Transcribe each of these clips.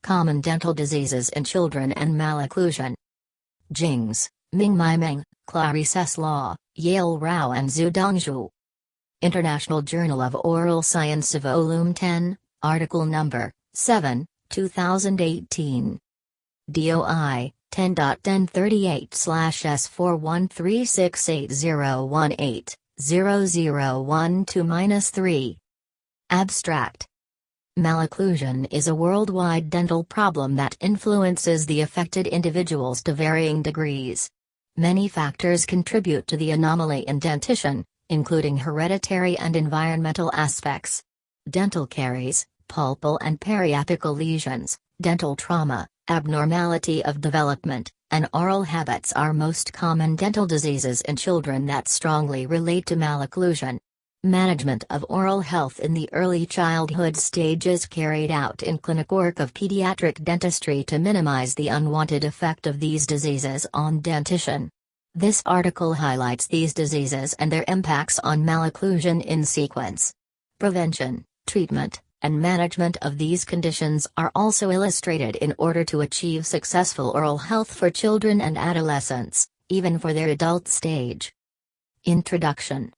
common dental diseases in children and malocclusion. Jing's, Mingmei Meng, Clarice Law, Yale Rao and Xuedong Zhou. International Journal of Oral Science Volume 10, Article Number 7, 2018. DOI 10.1038/4136818-0012-3. Abstract. Malocclusion is a worldwide dental problem that influences the affected individuals to varying degrees. Many factors contribute to the anomaly in dentition, including hereditary and environmental aspects. Dental caries, pulpal and periapical lesions, dental trauma, abnormality of development, and oral habits are most common dental diseases in children that strongly relate to malocclusion. Management of oral health in the early childhood stage is carried out in clinic work of pediatric dentistry to minimize the unwanted effect of these diseases on dentition. This article highlights these diseases and their impacts on malocclusion in sequence. Prevention, treatment, and management of these conditions are also illustrated in order to achieve successful oral health for children and adolescents, even for their adult stage. Introduction.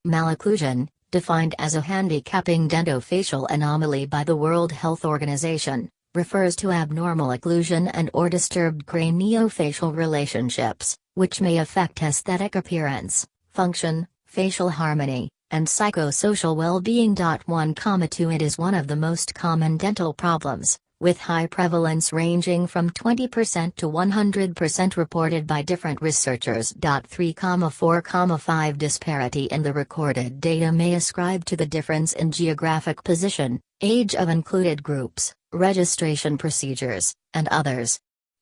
Malocclusion, defined as a handicapping dentofacial anomaly by the World Health Organization, refers to abnormal occlusion and/or disturbed craniofacial relationships, which may affect aesthetic appearance, function, facial harmony, and psychosocial well-being. 1,2 It is one of the most common dental problems, with high prevalence ranging from 20% to 100% reported by different researchers. 3,4,5 Disparity in the recorded data may ascribe to the difference in geographic position, age of included groups, registration procedures, and others.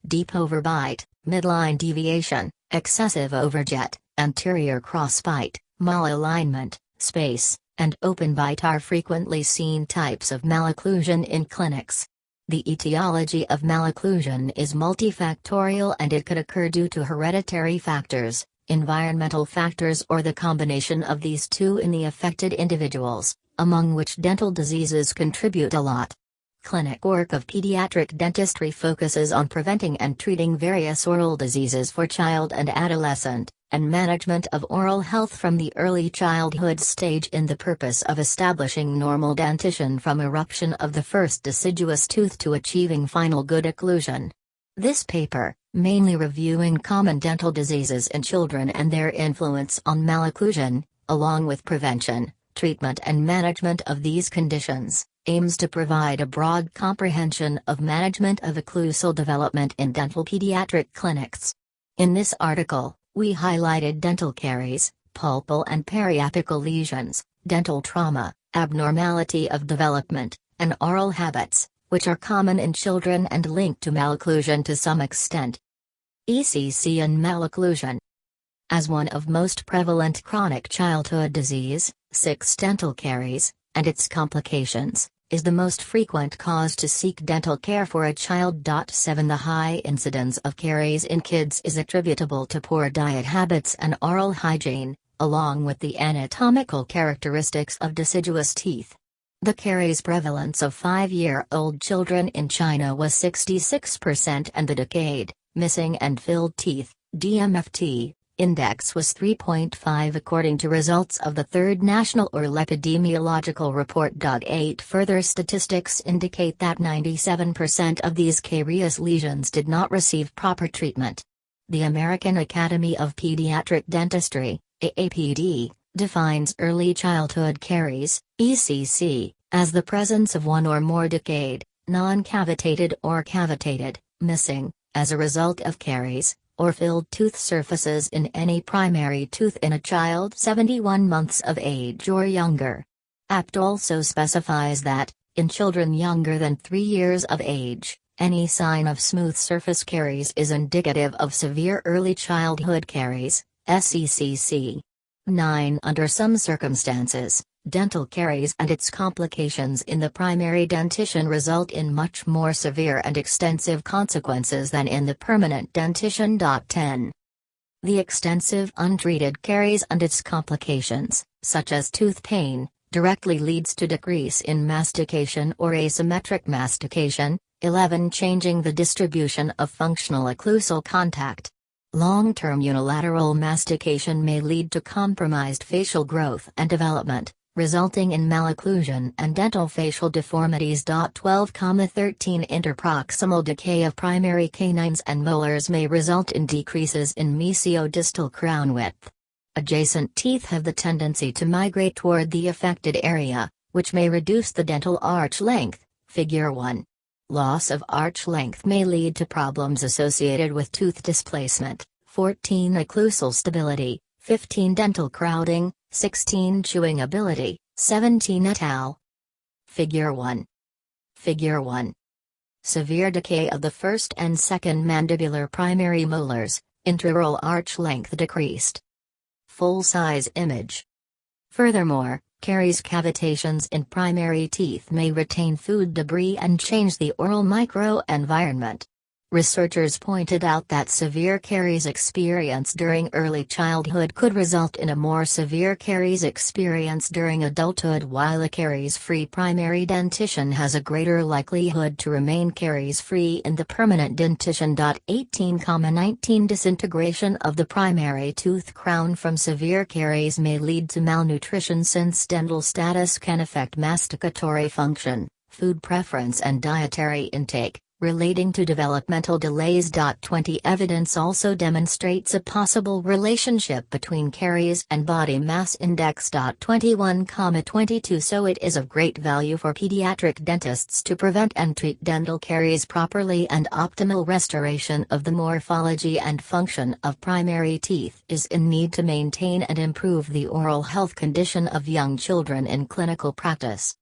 Deep overbite, midline deviation, excessive overjet, anterior crossbite, malalignment, space, and open bite are frequently seen types of malocclusion in clinics. The etiology of malocclusion is multifactorial and it could occur due to hereditary factors, environmental factors, or the combination of these two in the affected individuals, among which dental diseases contribute a lot. Clinic work of pediatric dentistry focuses on preventing and treating various oral diseases for child and adolescent, and management of oral health from the early childhood stage in the purpose of establishing normal dentition from eruption of the first deciduous tooth to achieving final good occlusion. This paper, mainly reviewing common dental diseases in children and their influence on malocclusion, along with prevention, treatment and management of these conditions, aims to provide a broad comprehension of management of occlusal development in dental pediatric clinics. In this article, we highlighted dental caries, pulpal and periapical lesions, dental trauma, abnormality of development, and oral habits, which are common in children and linked to malocclusion to some extent. ECC and malocclusion. As one of most prevalent chronic childhood disease, 6 dental caries, and its complications, is the most frequent cause to seek dental care for a child. 7 The high incidence of caries in kids is attributable to poor diet habits and oral hygiene, along with the anatomical characteristics of deciduous teeth. The caries prevalence of 5-year-old children in China was 66% and the decade, missing and filled teeth, DMFT, index was 3.5 according to results of the 3rd National Oral Epidemiological Report. 8 Further statistics indicate that 97% of these carious lesions did not receive proper treatment. The American Academy of Pediatric Dentistry, AAPD, defines early childhood caries, ECC, as the presence of one or more decade, non-cavitated or cavitated, missing, as a result of caries, or filled tooth surfaces in any primary tooth in a child 71 months of age or younger. APD also specifies that, in children younger than 3 years of age, any sign of smooth surface caries is indicative of severe early childhood caries, SECC. 9 Under some circumstances, dental caries and its complications in the primary dentition result in much more severe and extensive consequences than in the permanent dentition. 10. The extensive untreated caries and its complications, such as tooth pain, directly leads to decrease in mastication or asymmetric mastication, 11. Changing the distribution of functional occlusal contact. Long-term unilateral mastication may lead to compromised facial growth and development, resulting in malocclusion and dental facial deformities. 12, 13. Interproximal decay of primary canines and molars may result in decreases in mesiodistal crown width. Adjacent teeth have the tendency to migrate toward the affected area, which may reduce the dental arch length. Figure 1. Loss of arch length may lead to problems associated with tooth displacement. 14. Occlusal stability. 15. Dental crowding. 16. Chewing ability. 17. Et al. Figure 1. Figure 1. Severe decay of the first and second mandibular primary molars, interoral arch length decreased. Full-size image. Furthermore, caries cavitations in primary teeth may retain food debris and change the oral microenvironment. Researchers pointed out that severe caries experience during early childhood could result in a more severe caries experience during adulthood, while a caries-free primary dentition has a greater likelihood to remain caries-free in the permanent dentition. 18, 19. Disintegration of the primary tooth crown from severe caries may lead to malnutrition, since dental status can affect masticatory function, food preference and dietary intake, relating to developmental delays. 20. Evidence also demonstrates a possible relationship between caries and body mass index. 21, 22. So it is of great value for pediatric dentists to prevent and treat dental caries properly, and optimal restoration of the morphology and function of primary teeth is in need to maintain and improve the oral health condition of young children in clinical practice.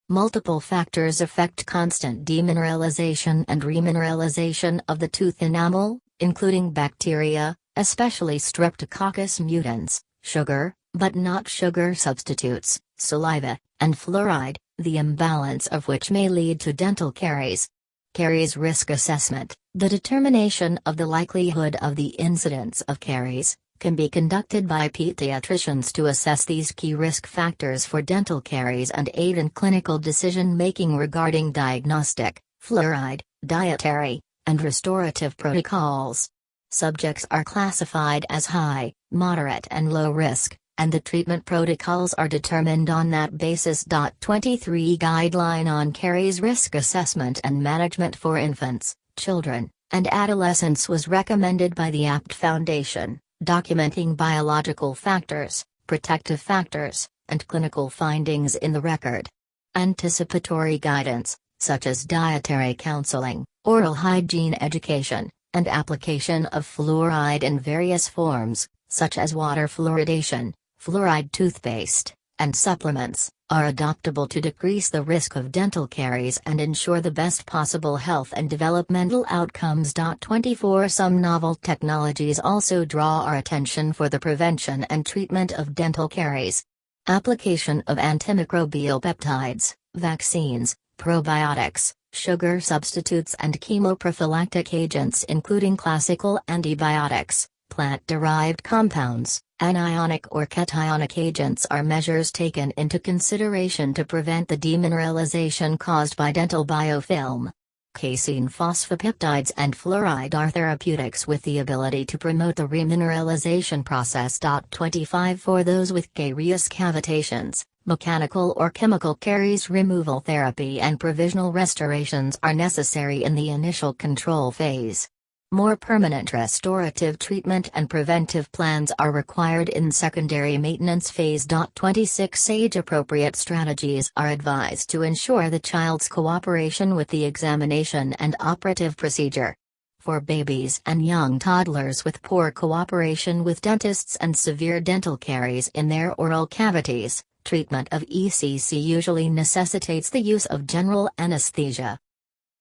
Multiple factors affect constant demineralization and remineralization of the tooth enamel, including bacteria, especially Streptococcus mutans, sugar, but not sugar substitutes, saliva, and fluoride, the imbalance of which may lead to dental caries. Caries risk assessment. The determination of the likelihood of the incidence of caries can be conducted by pediatricians to assess these key risk factors for dental caries and aid in clinical decision-making regarding diagnostic, fluoride, dietary, and restorative protocols. Subjects are classified as high, moderate and low risk, and the treatment protocols are determined on that basis. 23. Guideline on caries risk assessment and management for infants, children, and adolescents was recommended by the APT Foundation, documenting biological factors, protective factors, and clinical findings in the record. Anticipatory guidance, such as dietary counseling, oral hygiene education, and application of fluoride in various forms, such as water fluoridation, fluoride toothpaste, and supplements, are adoptable to decrease the risk of dental caries and ensure the best possible health and developmental outcomes. 24. Some novel technologies also draw our attention for the prevention and treatment of dental caries. Application of antimicrobial peptides, vaccines, probiotics, sugar substitutes and chemoprophylactic agents, including classical antibiotics, plant-derived compounds, anionic or cationic agents, are measures taken into consideration to prevent the demineralization caused by dental biofilm. Casein phosphopeptides and fluoride are therapeutics with the ability to promote the remineralization process. 25. For those with carious cavitations, mechanical or chemical caries removal therapy and provisional restorations are necessary in the initial control phase. More permanent restorative treatment and preventive plans are required in secondary maintenance phase. 26. Age-appropriate strategies are advised to ensure the child's cooperation with the examination and operative procedure. For babies and young toddlers with poor cooperation with dentists and severe dental caries in their oral cavities, treatment of ECC usually necessitates the use of general anesthesia.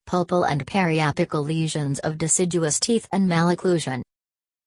Pulpal and periapical lesions of deciduous teeth and malocclusion.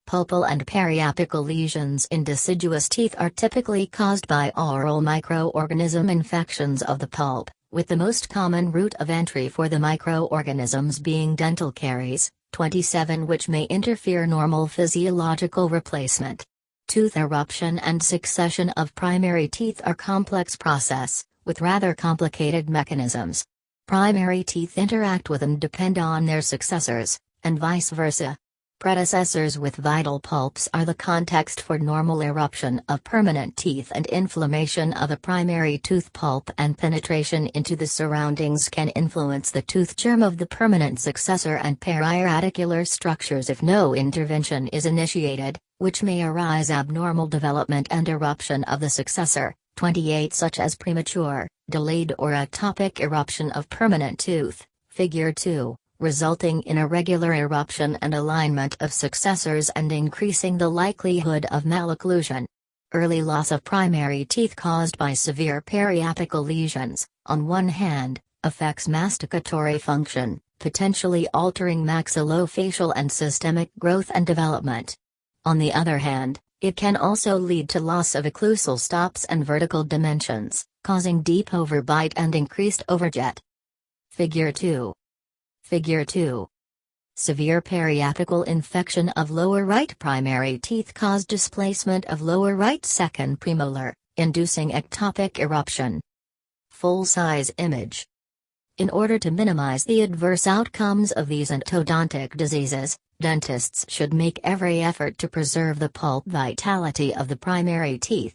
Pulpal and periapical lesions in deciduous teeth are typically caused by oral microorganism infections of the pulp, with the most common route of entry for the microorganisms being dental caries, 27, which may interfere normal physiological replacement. Tooth eruption and succession of primary teeth are complex process, with rather complicated mechanisms. Primary teeth interact with and depend on their successors, and vice versa. Predecessors with vital pulps are the context for normal eruption of permanent teeth, and inflammation of a primary tooth pulp and penetration into the surroundings can influence the tooth germ of the permanent successor and periarticular structures if no intervention is initiated, which may arise abnormal development and eruption of the successor. 28 Such as premature, delayed or ectopic eruption of permanent tooth, Figure 2. Resulting in irregular eruption and alignment of successors and increasing the likelihood of malocclusion. Early loss of primary teeth caused by severe periapical lesions, on one hand, affects masticatory function, potentially altering maxillofacial and systemic growth and development. On the other hand, it can also lead to loss of occlusal stops and vertical dimensions, causing deep overbite and increased overjet. Figure 2. Figure 2. Severe periapical infection of lower right primary teeth caused displacement of lower right second premolar, inducing ectopic eruption. Full-size image. In order to minimize the adverse outcomes of these endodontic diseases, dentists should make every effort to preserve the pulp vitality of the primary teeth.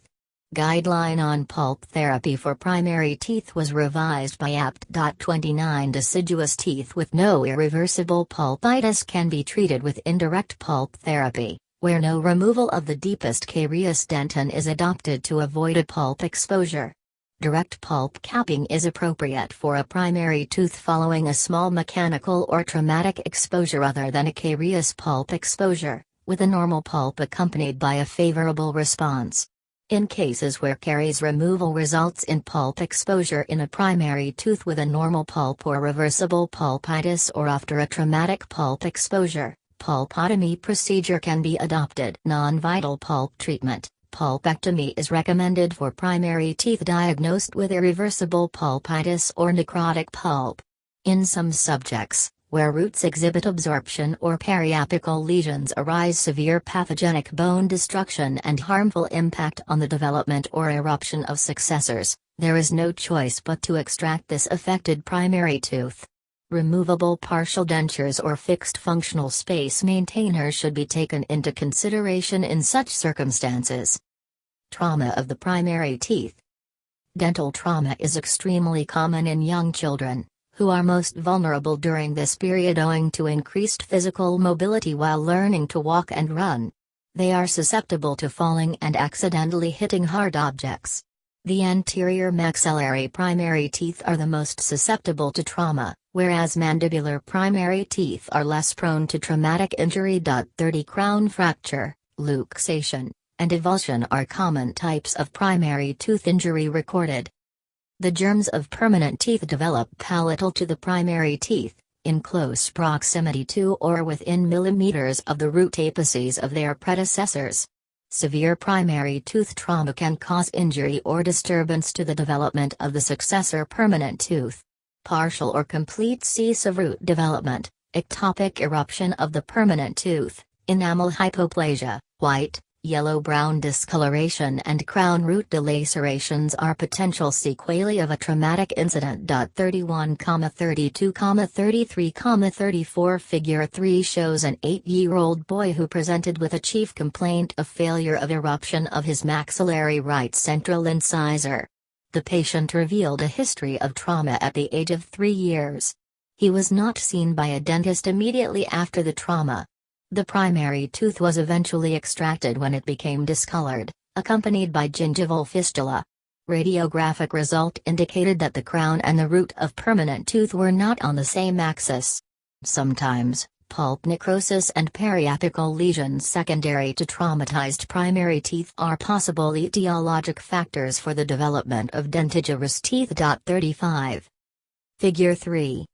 Guideline on pulp therapy for primary teeth was revised by Apt. 29. Deciduous teeth with no irreversible pulpitis can be treated with indirect pulp therapy, where no removal of the deepest caries dentin is adopted to avoid a pulp exposure. Direct pulp capping is appropriate for a primary tooth following a small mechanical or traumatic exposure other than a caries pulp exposure, with a normal pulp accompanied by a favorable response. In cases where caries removal results in pulp exposure in a primary tooth with a normal pulp or reversible pulpitis, or after a traumatic pulp exposure, pulpotomy procedure can be adopted. Non-vital pulp treatment. Pulpectomy is recommended for primary teeth diagnosed with irreversible pulpitis or necrotic pulp. In some subjects, where roots exhibit absorption or periapical lesions arise, severe pathogenic bone destruction and harmful impact on the development or eruption of successors, there is no choice but to extract this affected primary tooth. Removable partial dentures or fixed functional space maintainers should be taken into consideration in such circumstances. Trauma of the primary teeth. Dental trauma is extremely common in young children, who are most vulnerable during this period owing to increased physical mobility while learning to walk and run. They are susceptible to falling and accidentally hitting hard objects. The anterior maxillary primary teeth are the most susceptible to trauma, whereas mandibular primary teeth are less prone to traumatic injury. 30 Crown fracture, luxation, and avulsion are common types of primary tooth injury recorded. The germs of permanent teeth develop palatal to the primary teeth, in close proximity to or within millimeters of the root apices of their predecessors. Severe primary tooth trauma can cause injury or disturbance to the development of the successor permanent tooth. Partial or complete cease of root development, ectopic eruption of the permanent tooth, enamel hypoplasia, white, yellow-brown discoloration and crown root delacerations are potential sequelae of a traumatic incident. 31, 32, 33, 34 Figure 3 shows an 8-year-old boy who presented with a chief complaint of failure of eruption of his maxillary right central incisor. The patient revealed a history of trauma at the age of 3 years. He was not seen by a dentist immediately after the trauma. The primary tooth was eventually extracted when it became discolored, accompanied by gingival fistula. Radiographic result indicated that the crown and the root of permanent tooth were not on the same axis. Sometimes, pulp necrosis and periapical lesions secondary to traumatized primary teeth are possible etiologic factors for the development of dentigerous teeth. 35. Figure 3.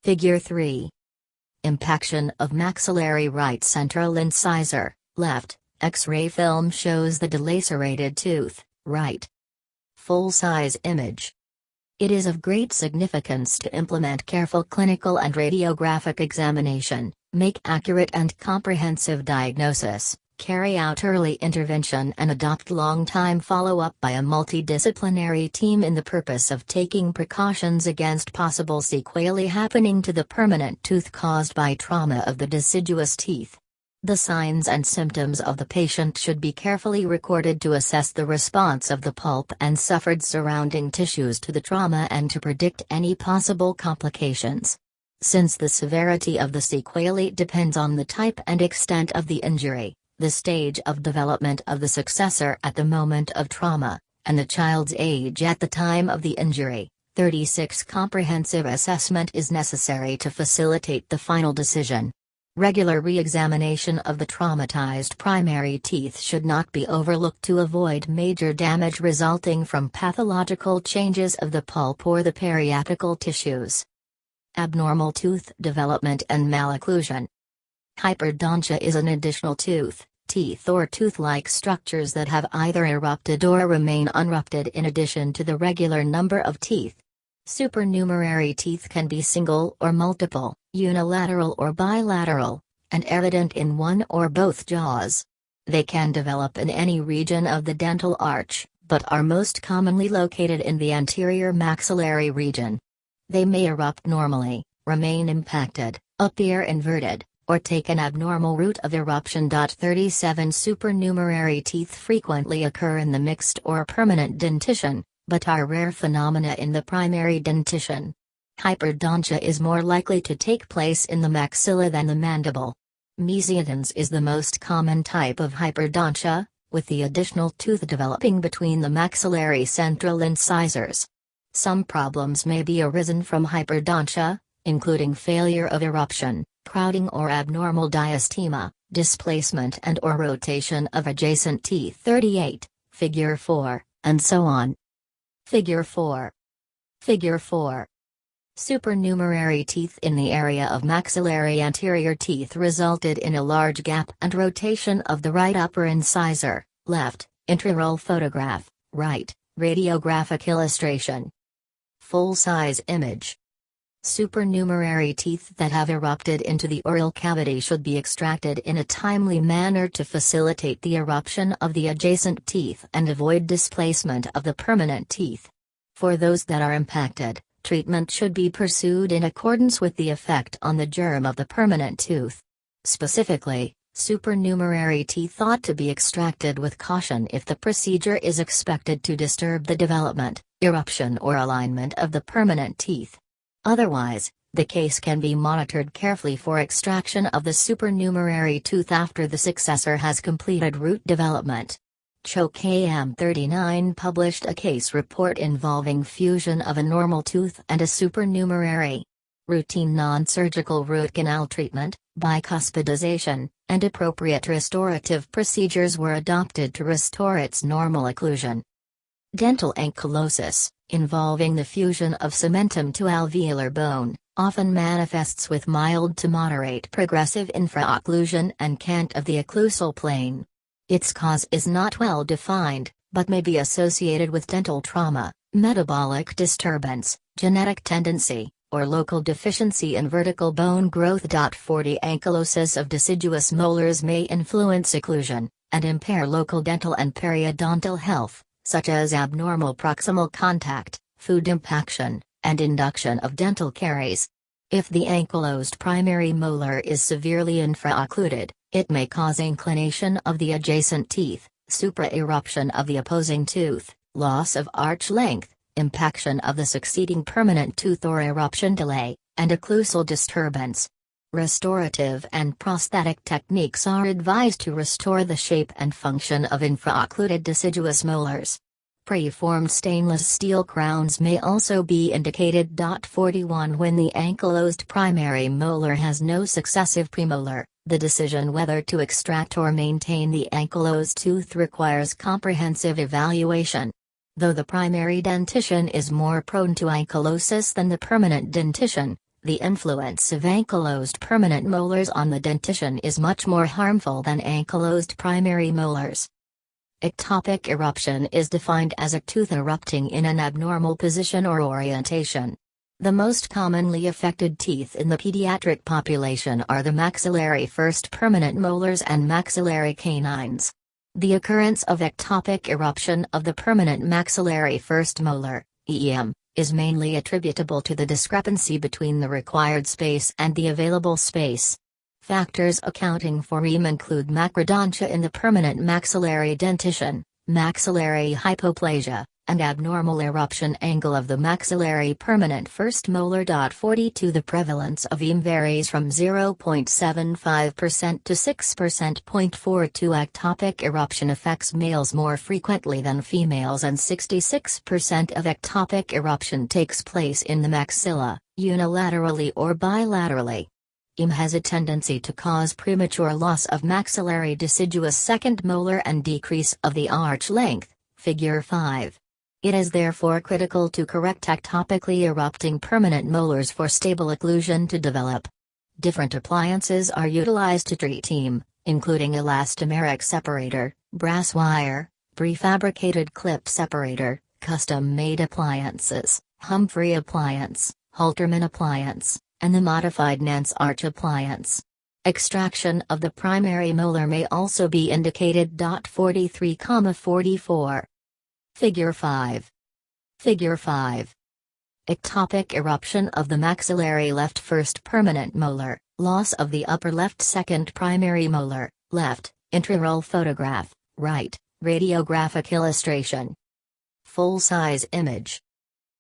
Figure 3. Impaction of maxillary right central incisor, left, X-ray film shows the delacerated tooth, right. Full-size image. It is of great significance to implement careful clinical and radiographic examination, make accurate and comprehensive diagnosis, Carry out early intervention and adopt long-time follow-up by a multidisciplinary team in the purpose of taking precautions against possible sequelae happening to the permanent tooth caused by trauma of the deciduous teeth. The signs and symptoms of the patient should be carefully recorded to assess the response of the pulp and suffered surrounding tissues to the trauma and to predict any possible complications. Since the severity of the sequelae depends on the type and extent of the injury, the stage of development of the successor at the moment of trauma, and the child's age at the time of the injury, 36 comprehensive assessment is necessary to facilitate the final decision. Regular re-examination of the traumatized primary teeth should not be overlooked to avoid major damage resulting from pathological changes of the pulp or the periapical tissues. Abnormal tooth development and malocclusion. Hyperdontia is an additional teeth or tooth-like structures that have either erupted or remain unrupted in addition to the regular number of teeth. Supernumerary teeth can be single or multiple, unilateral or bilateral, and evident in one or both jaws. They can develop in any region of the dental arch, but are most commonly located in the anterior maxillary region. They may erupt normally, remain impacted, appear inverted, or take an abnormal route of eruption. 37 Supernumerary teeth frequently occur in the mixed or permanent dentition, but are rare phenomena in the primary dentition. Hyperdontia is more likely to take place in the maxilla than the mandible. Mesiodons is the most common type of hyperdontia, with the additional tooth developing between the maxillary central incisors. Some problems may be arisen from hyperdontia, including failure of eruption, crowding or abnormal diastema, displacement and/or rotation of adjacent teeth. 38, Figure 4, and so on. Figure 4. Figure 4. Supernumerary teeth in the area of maxillary anterior teeth resulted in a large gap and rotation of the right upper incisor, left, intraoral photograph, right, radiographic illustration. Full-size image. Supernumerary teeth that have erupted into the oral cavity should be extracted in a timely manner to facilitate the eruption of the adjacent teeth and avoid displacement of the permanent teeth. For those that are impacted, treatment should be pursued in accordance with the effect on the germ of the permanent tooth. Specifically, supernumerary teeth ought to be extracted with caution if the procedure is expected to disturb the development, eruption or alignment of the permanent teeth. Otherwise, the case can be monitored carefully for extraction of the supernumerary tooth after the successor has completed root development. Zhou KM 39 published a case report involving fusion of a normal tooth and a supernumerary. Routine non-surgical root canal treatment, bicuspidization, and appropriate restorative procedures were adopted to restore its normal occlusion. Dental ankylosis, involving the fusion of cementum to alveolar bone, often manifests with mild to moderate progressive infraocclusion and cant of the occlusal plane. Its cause is not well defined, but may be associated with dental trauma, metabolic disturbance, genetic tendency, or local deficiency in vertical bone growth. 40 Ankylosis of deciduous molars may influence occlusion, and impair local dental and periodontal health, such as abnormal proximal contact, food impaction, and induction of dental caries. If the ankylosed primary molar is severely infraoccluded, it may cause inclination of the adjacent teeth, supraeruption of the opposing tooth, loss of arch length, impaction of the succeeding permanent tooth or eruption delay, and occlusal disturbance. Restorative and prosthetic techniques are advised to restore the shape and function of infraoccluded deciduous molars. Preformed stainless steel crowns may also be indicated. 41 When the ankylosed primary molar has no successive premolar, the decision whether to extract or maintain the ankylosed tooth requires comprehensive evaluation. Though the primary dentition is more prone to ankylosis than the permanent dentition, the influence of ankylosed permanent molars on the dentition is much more harmful than ankylosed primary molars. Ectopic eruption is defined as a tooth erupting in an abnormal position or orientation. The most commonly affected teeth in the pediatric population are the maxillary first permanent molars and maxillary canines. The occurrence of ectopic eruption of the permanent maxillary first molar, EM, is mainly attributable to the discrepancy between the required space and the available space. Factors accounting for EM include macrodontia in the permanent maxillary dentition, maxillary hypoplasia, and abnormal eruption angle of the maxillary permanent first molar. 42 The prevalence of EM varies from 0.75% to 6%. 42 Ectopic eruption affects males more frequently than females, and 66% of ectopic eruption takes place in the maxilla, unilaterally or bilaterally. EM has a tendency to cause premature loss of maxillary deciduous second molar and decrease of the arch length, Figure 5. It is therefore critical to correct ectopically erupting permanent molars for stable occlusion to develop. Different appliances are utilized to treat EM, including elastomeric separator, brass wire, prefabricated clip separator, custom-made appliances, Humphrey appliance, Halterman appliance, and the modified Nance arch appliance. Extraction of the primary molar may also be indicated. 43,44. Figure 5. Figure 5. Ectopic eruption of the maxillary left first permanent molar, loss of the upper left second primary molar, left, intraoral photograph, right, radiographic illustration. Full-size image.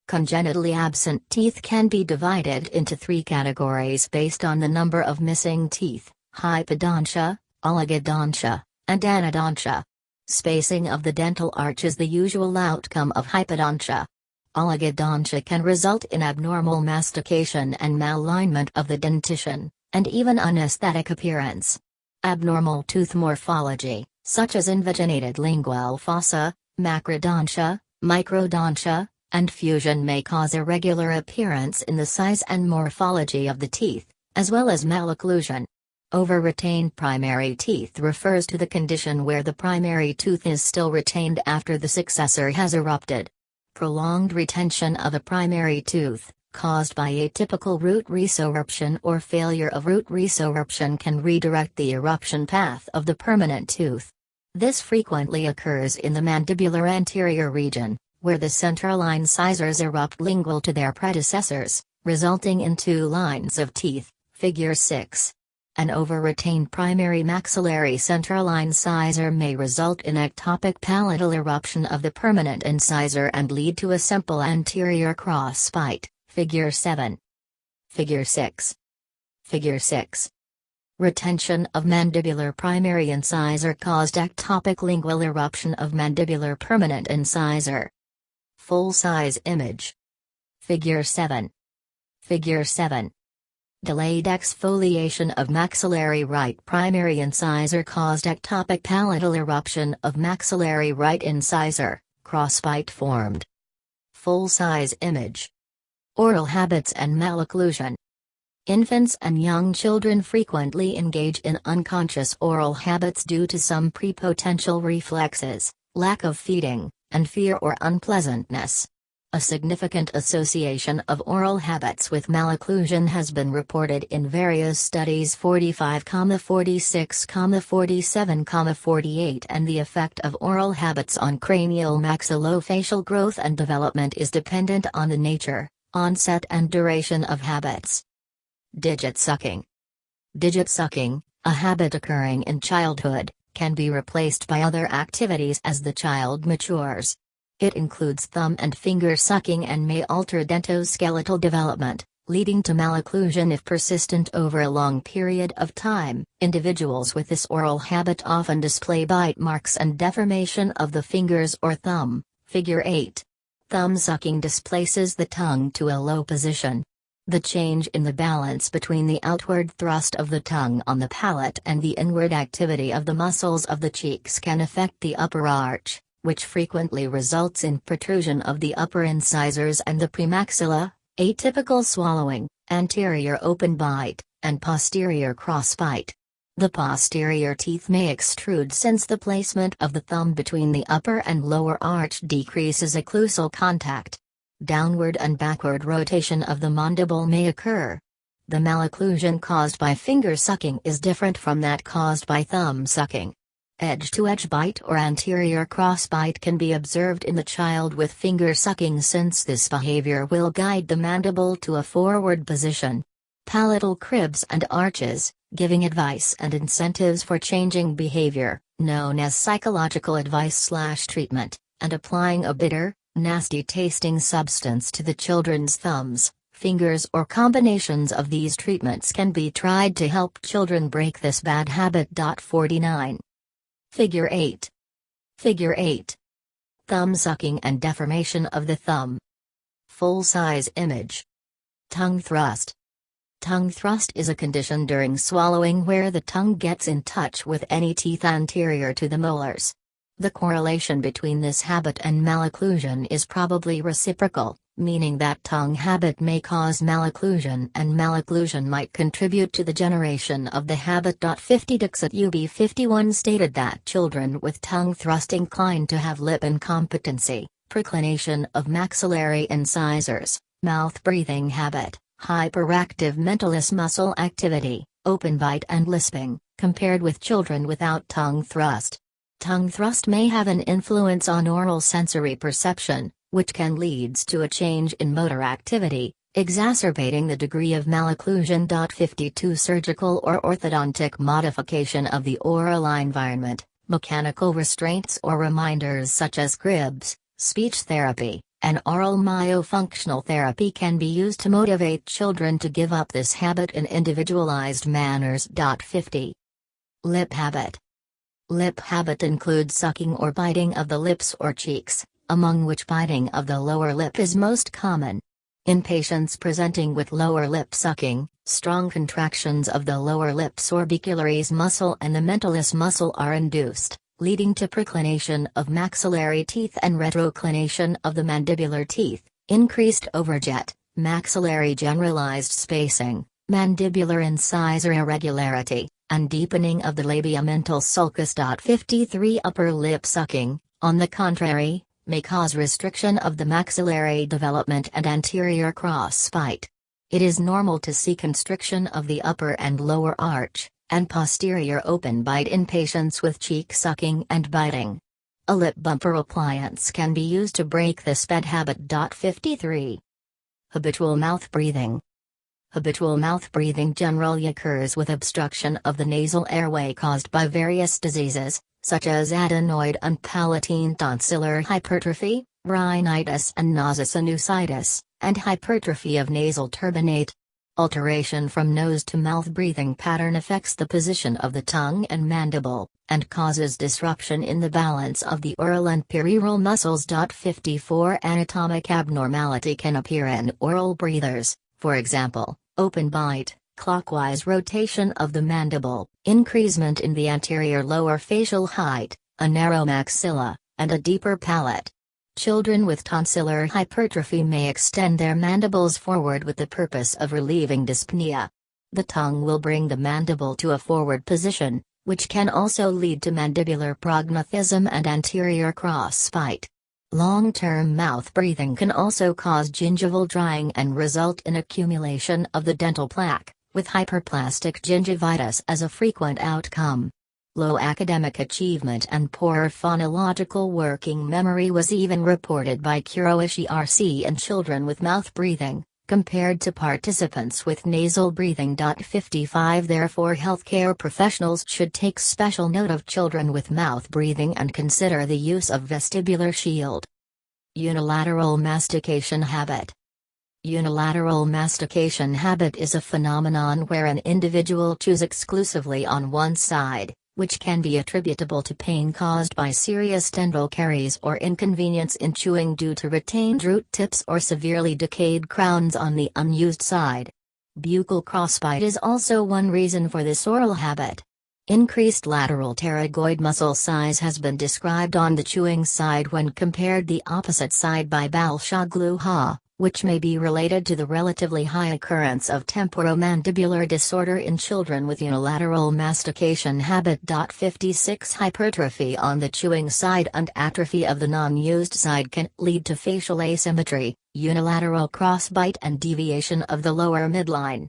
Congenitally absent teeth can be divided into three categories based on the number of missing teeth: hypodontia, oligodontia, and anodontia. Spacing of the dental arch is the usual outcome of hypodontia. Oligodontia can result in abnormal mastication and malalignment of the dentition, and even unesthetic appearance. Abnormal tooth morphology, such as invaginated lingual fossa, macrodontia, microdontia, and fusion, may cause irregular appearance in the size and morphology of the teeth, as well as malocclusion. Over-retained primary teeth refers to the condition where the primary tooth is still retained after the successor has erupted. Prolonged retention of a primary tooth, caused by atypical root resorption or failure of root resorption, can redirect the eruption path of the permanent tooth. This frequently occurs in the mandibular anterior region, where the central incisors erupt lingual to their predecessors, resulting in two lines of teeth, Figure 6. An over-retained primary maxillary central incisor may result in ectopic palatal eruption of the permanent incisor and lead to a simple anterior cross-bite, Figure 7. Figure 6. Figure 6. Retention of mandibular primary incisor caused ectopic lingual eruption of mandibular permanent incisor. Full-size image. Figure 7. Figure 7. Delayed exfoliation of maxillary right primary incisor caused ectopic palatal eruption of maxillary right incisor, crossbite formed. Full-size image. Oral habits and malocclusion. Infants and young children frequently engage in unconscious oral habits due to some prepotential reflexes, lack of feeding, and fear or unpleasantness. A significant association of oral habits with malocclusion has been reported in various studies 45, 46, 47, 48, and the effect of oral habits on cranial maxillofacial growth and development is dependent on the nature, onset and duration of habits. Digit sucking. Digit sucking, a habit occurring in childhood, can be replaced by other activities as the child matures. It includes thumb and finger sucking and may alter dentoskeletal development, leading to malocclusion if persistent over a long period of time. Individuals with this oral habit often display bite marks and deformation of the fingers or thumb, Figure 8. Thumb sucking displaces the tongue to a low position. The change in the balance between the outward thrust of the tongue on the palate and the inward activity of the muscles of the cheeks can affect the upper arch, which frequently results in protrusion of the upper incisors and the premaxilla, atypical swallowing, anterior open bite, and posterior cross-bite. The posterior teeth may extrude since the placement of the thumb between the upper and lower arch decreases occlusal contact. Downward and backward rotation of the mandible may occur. The malocclusion caused by finger sucking is different from that caused by thumb sucking. Edge-to-edge bite or anterior cross-bite can be observed in the child with finger sucking, since this behavior will guide the mandible to a forward position. Palatal cribs and arches, giving advice and incentives for changing behavior, known as psychological advice/treatment, and applying a bitter, nasty-tasting substance to the children's thumbs, fingers, or combinations of these treatments can be tried to help children break this bad habit. 49. Figure 8. Figure 8. Thumb sucking and deformation of the thumb. Full-size image. Tongue thrust. Tongue thrust is a condition during swallowing where the tongue gets in touch with any teeth anterior to the molars. The correlation between this habit and malocclusion is probably reciprocal, meaning that tongue habit may cause malocclusion and malocclusion might contribute to the generation of the habit. 50 Dixit UB 51 stated that children with tongue thrust inclined to have lip incompetency, preclination of maxillary incisors, mouth breathing habit, hyperactive mentallus muscle activity, open bite and lisping, compared with children without tongue thrust. Tongue thrust may have an influence on oral sensory perception, which can lead to a change in motor activity, exacerbating the degree of malocclusion. 52 Surgical or orthodontic modification of the oral environment, mechanical restraints or reminders such as cribs, speech therapy, and oral myofunctional therapy can be used to motivate children to give up this habit in individualized manners. 50. Lip habit. Lip habit includes sucking or biting of the lips or cheeks, among which biting of the lower lip is most common. In patients presenting with lower lip sucking, strong contractions of the lower lip orbicularis muscle and the mentallus muscle are induced, leading to preclination of maxillary teeth and retroclination of the mandibular teeth, increased overjet, maxillary generalized spacing, mandibular incisor irregularity, and deepening of the labiomental sulcus. 53 Upper lip sucking, on the contrary, may cause restriction of the maxillary development and anterior cross-bite. It is normal to see constriction of the upper and lower arch, and posterior open bite in patients with cheek sucking and biting. A lip bumper appliance can be used to break this bad habit. 53. Habitual mouth breathing. Habitual mouth breathing generally occurs with obstruction of the nasal airway caused by various diseases, such as adenoid and palatine tonsillar hypertrophy, rhinitis and nasosinusitis, and hypertrophy of nasal turbinate. Alteration from nose to mouth breathing pattern affects the position of the tongue and mandible, and causes disruption in the balance of the oral and perioral muscles. 54 Anatomic abnormality can appear in oral breathers, for example, open bite, clockwise rotation of the mandible, increasement in the anterior lower facial height, a narrow maxilla, and a deeper palate. Children with tonsillar hypertrophy may extend their mandibles forward with the purpose of relieving dyspnea. The tongue will bring the mandible to a forward position, which can also lead to mandibular prognathism and anterior cross-bite. Long-term mouth breathing can also cause gingival drying and result in accumulation of the dental plaque, with hyperplastic gingivitis as a frequent outcome. Low academic achievement and poor phonological working memory was even reported by Kuroishi RC in children with mouth breathing, compared to participants with nasal breathing. 55 Therefore healthcare professionals should take special note of children with mouth breathing and consider the use of vestibular shield. Unilateral mastication habit. Unilateral mastication habit is a phenomenon where an individual chews exclusively on one side, which can be attributable to pain caused by serious dental caries or inconvenience in chewing due to retained root tips or severely decayed crowns on the unused side. Buccal crossbite is also one reason for this oral habit. Increased lateral pterygoid muscle size has been described on the chewing side when compared the opposite side by Balshoglu-Ha, which may be related to the relatively high occurrence of temporomandibular disorder in children with unilateral mastication habit. 56 Hypertrophy on the chewing side and atrophy of the non-used side can lead to facial asymmetry, unilateral crossbite and deviation of the lower midline.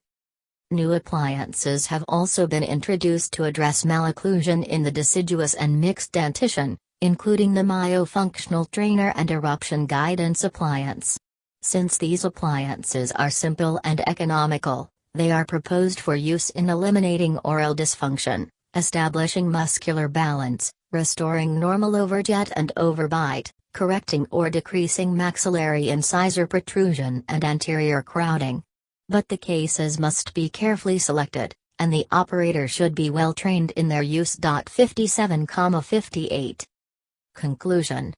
New appliances have also been introduced to address malocclusion in the deciduous and mixed dentition, including the myofunctional trainer and eruption guidance appliance. Since these appliances are simple and economical, they are proposed for use in eliminating oral dysfunction, establishing muscular balance, restoring normal overjet and overbite, correcting or decreasing maxillary incisor protrusion and anterior crowding. But the cases must be carefully selected, and the operator should be well trained in their use. 57,58. Conclusion.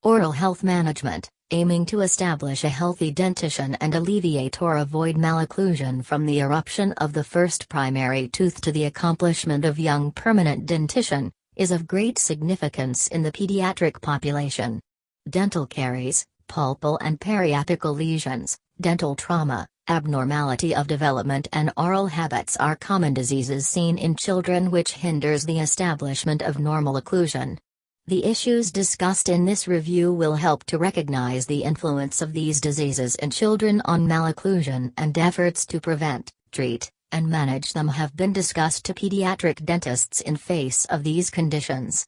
Oral health management, aiming to establish a healthy dentition and alleviate or avoid malocclusion from the eruption of the first primary tooth to the accomplishment of young permanent dentition, is of great significance in the pediatric population. Dental caries, pulpal and periapical lesions, dental trauma, abnormality of development and oral habits are common diseases seen in children which hinders the establishment of normal occlusion. The issues discussed in this review will help to recognize the influence of these diseases in children on malocclusion, and efforts to prevent, treat, and manage them have been discussed to pediatric dentists in face of these conditions.